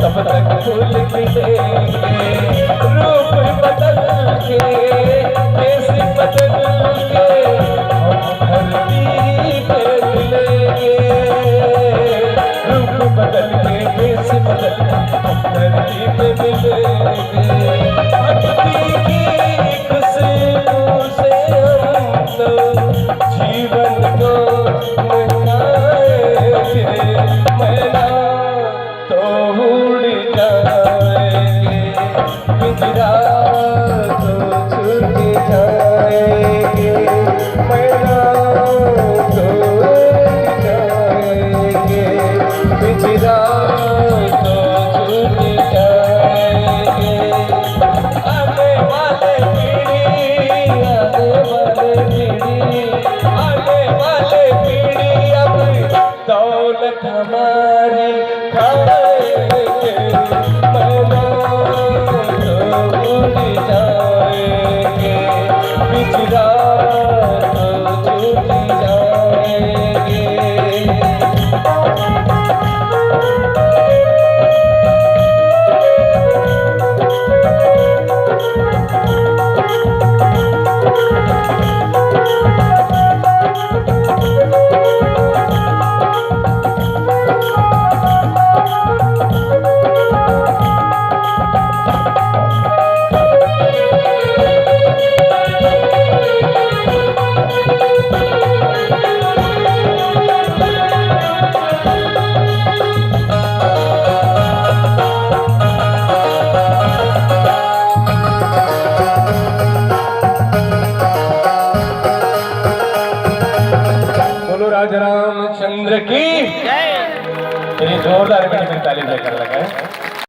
तब तक फूल खिलेंगे, रूप बदल के, देश बदल के, हम धरती पे मिलेंगे। रूप बदल के, देश बदल के, हम धरती पे मिलेंगे। भक्ति की तो छूट जाएंगे, मैना तो जाएंगे, पिछड़ा तो छूट जाएंगे। आने वाले पीढ़ी, आने वाले पीढ़ी, आने वाले पीढ़ी अब दौलत हमारी खाएंगे, मैना तो भूल जाएंगे, पिछड़ा तो छूट जाएंगे। बोलो राजा रामचंद्र की। चलिए जोरदार में ताली कर लगा है।